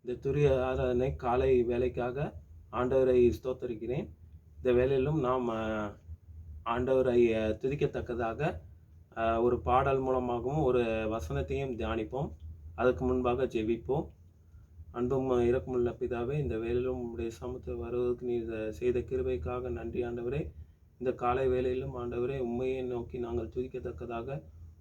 இந்த துரிய ஆராதனை காலை வேலைக்காக ஆண்டவரை ஸ்தோத்தரிக்கிறேன். இந்த வேளையிலும் நாம் ஆண்டவரை துதிக்கத்தக்கதாக ஒரு பாடல் மூலமாகவும் ஒரு வசனத்தையும் தியானிப்போம். அதுக்கு முன்பாக ஜெபிப்போம். அன்பும் இரக்கமுள்ள பிதாவே, இந்த வேளையிலும் உம்முடைய சமூகத்தில் வருவதற்கு நீர் செய்த கிருபைக்காக நன்றி ஆண்டவரே. இந்த காலை வேளையிலும் ஆண்டவரே, உம்மையை நோக்கி நாங்கள் துதிக்கத்தக்கதாக,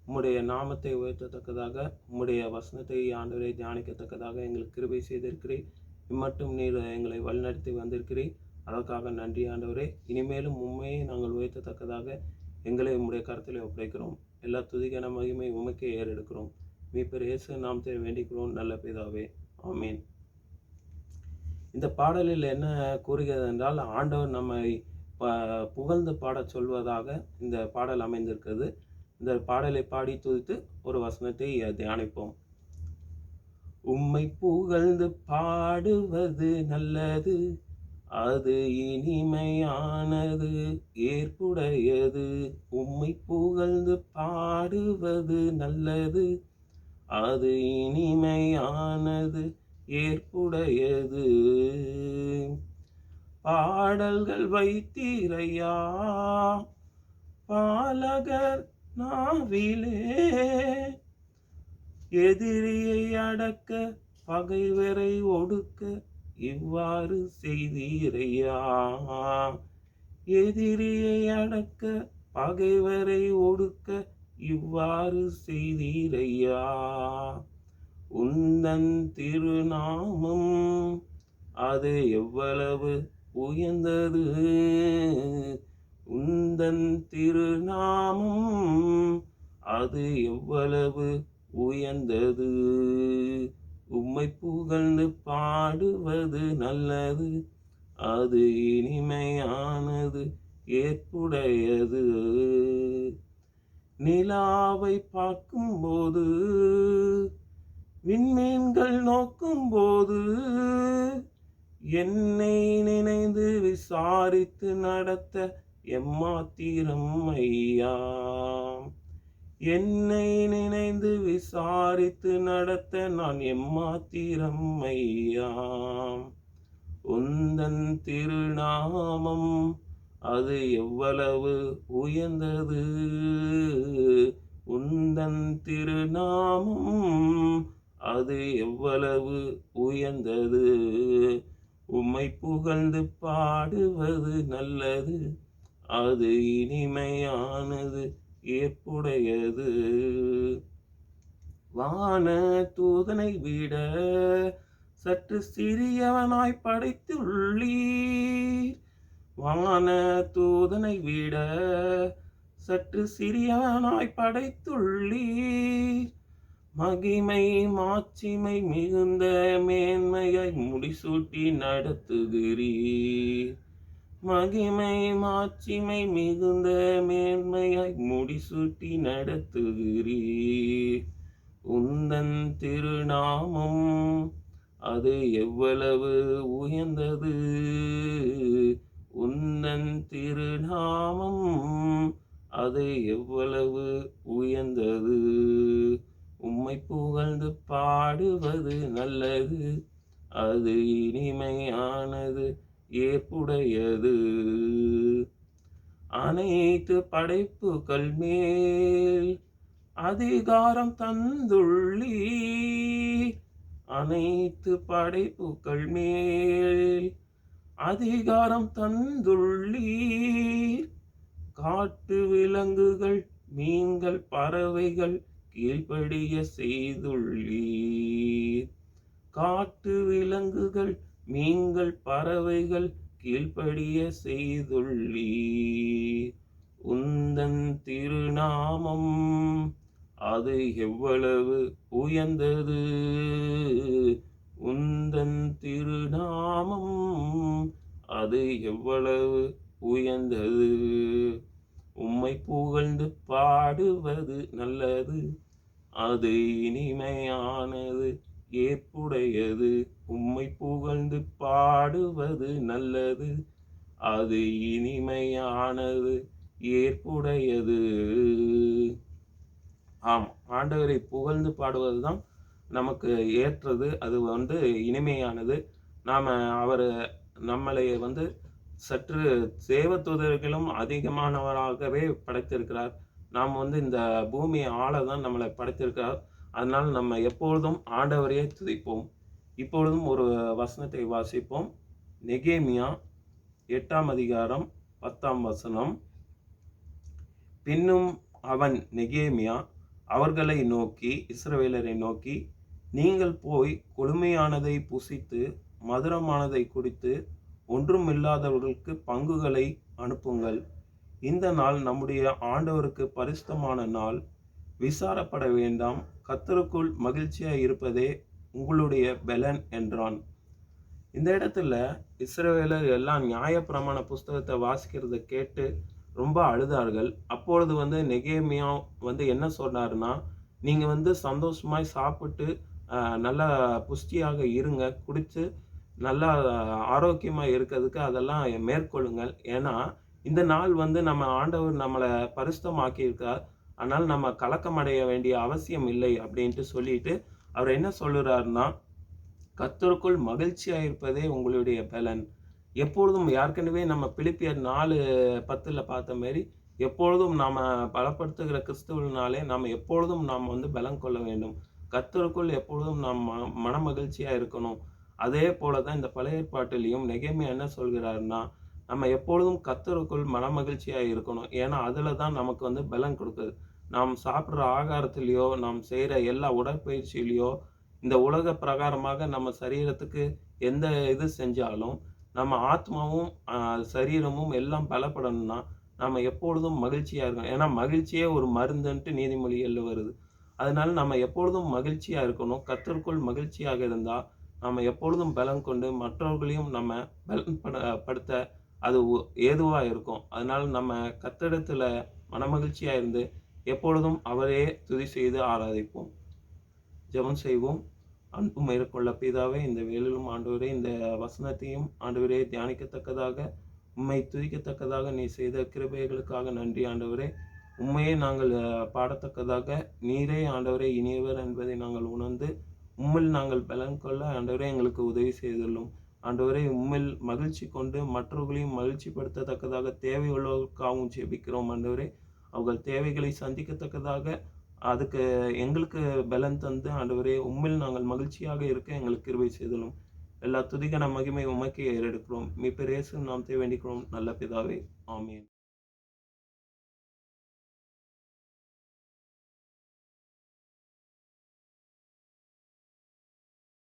உம்முடைய நாமத்தை உயர்த்தத்தக்கதாக, உம்முடைய வசனத்தை ஆண்டவரை தியானிக்கத்தக்கதாக எங்களுக்கு கிருபை செய்திருக்கிறீர். இம்மட்டும் நீர் எங்களை வழிநடத்தி வந்திருக்கிறீர். அதற்காக நன்றி ஆண்டவரே. இனிமேலும் உம்மையை நாங்கள் உயர்த்தத்தக்கதாக எங்களை உம்முடைய கரத்தில் ஒப்படைக்கிறோம். எல்லா துதிக்கான மகிமை உமக்கே ஏறெடுக்கிறோம். மீட்பர் இயேசு நாமத்தை வேண்டிக்கிறோம் நல்ல பிதாவே. ஆமீன். இந்த பாடலில் என்ன கூறுகிறது என்றால், ஆண்டவர் நம்மை புகழ்ந்து பாடச் சொல்வதாக இந்த பாடல் அமைந்திருக்கிறது. இந்த பாடலை பாடி துதித்து ஒரு வசனத்தை தியானிப்போம். உம்மை புகழ்ந்து பாடுவது நல்லது, அது இனிமையானது, ஏற்புடையது. உம்மை புகழ்ந்து பாடுவது நல்லது, அது இனிமையானது, ஏற்புடையது. பாடல்கள் வைத்தீரையா பாலகர் நாவிலே, எதிரியை அடக்க பகைவரை ஒடுக்க இவ்வாறு செய்தீரையா. எதிரியை அடக்க பகைவரை ஒடுக்க இவ்வாறு செய்தீரையா. உந்தன் திருநாமம் அது எவ்வளவு உயர்ந்தது, உந்தன் திருநாமம் அது எவ்வளவு உயர்ந்தது. உம்மை புகழ்ந்து பாடுவது நல்லது, அது இனிமையானது, ஏற்புடையது. நிலாவை பார்க்கும்போது, விண்மீன்கள் நோக்கும்போது, என்னை நினைந்து விசாரித்து நடத்த எம்மாத்திரம் ஐயா. என்னை நினைந்து விசாரித்து நடத்த நான் எம்மாத்திரம் ஐயா. உந்தன் திருநாமம் அது எவ்வளவு உயர்ந்தது, உந்தன் திருநாமம் அது எவ்வளவு உயர்ந்தது. உம்மை புகழ்ந்து பாடுவது நல்லது, அது இனிமையானது, ஏற்புடையது. வான தூதனை விட சற்று சிறியவனாய் படைத்துள்ளீர். வான தூதனை விட சற்று சிறியவனாய் படைத்துள்ளீர். மகிமை மாட்சிமை மிகுந்த மேன்மையை முடிசூட்டி நடத்துகிறீர். மகிமை மாட்சிமை மிகுந்த மேன்மையை முடிசூட்டி நடத்துகிறீர். உந்தன் திருநாமம் அது எவ்வளவு உயர்ந்தது, உந்தன் திருநாமம் அது எவ்வளவு உயர்ந்தது. உம்மை புகழ்ந்து பாடுவது நல்லது, அது இனிமையானது, ஏற்புடையது. அனைத்து படைப்புகள் மேல் அதிகாரம் தந்துள்ளீர். அனைத்து படைப்புகள் மேல் அதிகாரம் தந்துள்ளீர். காட்டு விலங்குகள் மீன்கள் பறவைகள் கீழ்ப்படிய செய்துள்ளீர். காட்டு விலங்குகள் மீன்கள் பறவைகள் கீழ்ப்படிய செய்துள்ளீர். உந்தன் திருநாமம் அது எவ்வளவு உயர்ந்தது, உந்தன் திருநாமம் அது எவ்வளவு உயர்ந்தது. உம்மை புகழ்ந்து பாடுவது நல்லது, அது இனிமையானது, ஏற்புடையது. உம்மை புகழ்ந்து பாடுவது நல்லது, அது இனிமையானது, ஏற்புடையது. ஆம், ஆண்டவரை புகழ்ந்து பாடுவதுதான் நமக்கு ஏற்றது. அது வந்து இனிமையானது. நாம அவரு நம்மளை வந்து சற்று தேவதூதர்களும் அதிகமானவராகவே படைத்திருக்கிறார். நாம் வந்து இந்த பூமியை ஆள தான் நம்மளை படைத்திருக்கிறார். அதனால் நம்ம எப்பொழுதும் ஆண்டவரையே துதிப்போம். இப்பொழுதும் ஒரு வசனத்தை வாசிப்போம். நெகேமியா 8ஆம் அதிகாரம் 10ஆம் வசனம். பின்னும் அவன் நெகேமியா அவர்களை நோக்கி, இஸ்ரவேலரை நோக்கி, நீங்கள் போய் கொழுமையானதை புசித்து மதுரமானதை குடித்து ஒன்றுமில்லாதவர்களுக்கு பங்குகளை அனுப்புங்கள். இந்த நாள் நம்முடைய ஆண்டவருக்கு பரிசுத்தமான நாள். விசாரப்பட வேண்டாம். கர்த்தருக்குள் மகிழ்ச்சியாய் இருப்பதே உங்களுடைய பெலன் என்றான். இந்த இடத்துல இஸ்ரவேலர் எல்லாம் நியாயப்பிரமாண புஸ்தகத்தை வாசிக்கிறத கேட்டு ரொம்ப அழுதார்கள். அப்பொழுது வந்து நெகேமியா வந்து என்ன சொன்னாருன்னா, நீங்க வந்து சந்தோஷமாய் சாப்பிட்டு நல்லா புஷ்டியாக இருங்க. குடிச்சு நல்லா ஆரோக்கியமா இருக்கிறதுக்கு அதெல்லாம் மேற்கொள்ளுங்கள். ஏன்னா, இந்த நாள் வந்து நம்ம ஆண்டவர் நம்மள பரிசுத்தமாக்கியிருக்கார். அதனால நம்ம கலக்கம் அடைய வேண்டிய அவசியம் இல்லை அப்படின்ட்டு சொல்லிட்டு, அவர் என்ன சொல்லுறாருன்னா, கர்த்தருக்குள் மகிழ்ச்சியா இருப்பதே உங்களுடைய பலன். எப்பொழுதும் ஏற்கனவே நம்ம பிலிப்பியர் 4:10ல பார்த்த மாரி, எப்பொழுதும் நாம பலப்படுத்துகிற கிறிஸ்துவினாலே நாம எப்பொழுதும் நாம் வந்து பலன் கொள்ள வேண்டும். கர்த்தருக்குள் எப்பொழுதும் நாம் மனமகிழ்ச்சியா இருக்கணும். அதே போல தான் இந்த பழைய ஏற்பாட்டிலயும் நெகேமியா என்ன சொல்கிறார்னா, நம்ம எப்பொழுதும் கர்த்தருக்குள் மனமகிழ்ச்சியா இருக்கணும். ஏன்னா, அதுல தான் நமக்கு வந்து பலன் குடுக்குது. நாம் சாப்பிடுற ஆகாரத்திலயோ, நாம் செய்ற எல்லா உடற்பயிற்சியிலயோ, இந்த உலக பிரகாரமாக நம்ம சரீரத்துக்கு எந்த இது செஞ்சாலும், நம்ம ஆத்மாவும், சரீரமும் எல்லாம் பலப்படணும்னா, நம்ம எப்பொழுதும் மகிழ்ச்சியா இருக்கணும். ஏன்னா, மகிழ்ச்சியே ஒரு மருந்துன்ட்டு நீதிமொழிகள்ல வருது. அதனால நம்ம எப்பொழுதும் மகிழ்ச்சியா இருக்கணும். கர்த்தருக்குள் மகிழ்ச்சியாக இருந்தா, நம்ம எப்பொழுதும் பலன் கொண்டு மற்றவர்களையும் நம்ம பலன் படுத்த அது ஏதுவா இருக்கும். அதனால நம்ம கர்த்தரிடத்துல மனமகிழ்ச்சியா இருந்து, எப்பொழுதும் அவரையே துதி செய்து ஆராதிப்போம். ஜெபம் செய்வோம். அன்பும் மேற்கொள்ள பிதாவே, இந்த வேளையிலும் ஆண்டவரே இந்த வசனத்தையும் ஆண்டவரே தியானிக்கத்தக்கதாக, உம்மை துதிக்கத்தக்கதாக நீர் செய்த கிருபைகளுக்காக நன்றி ஆண்டவரே. உம்மையே நாங்கள் பாடத்தக்கதாக நீரே ஆண்டவரே இனியவர் என்பதை நாங்கள் உணர்ந்து, உம்மில் நாங்கள் பலன் கொள்ள ஆண்டவரே எங்களுக்கு உதவி செய்துள்ளோம். ஆண்டவரே உம்மில் மகிழ்ச்சி கொண்டு மற்றவர்களையும் மகிழ்ச்சிப்படுத்தத்தக்கதாக தேவையுள்ளவர்களுக்காகவும் ஜெபிக்கிறோம் ஆண்டவரே. அவர்கள் தேவைகளை சந்திக்கத்தக்கதாக அதுக்கு எங்களுக்கு பலன் தந்து ஆண்டவரே உம்மில் நாங்கள் மகிழ்ச்சியாக இருக்க எங்களுக்கு கிருபை செய்தலும். எல்லா துதி கன மகிமை உமக்கே ஏறெடுக்கிறோம். மீட்பர் இயேசு நாமத்தை வேண்டிக்கிறோம் நல்ல பிதாவே. ஆமென்.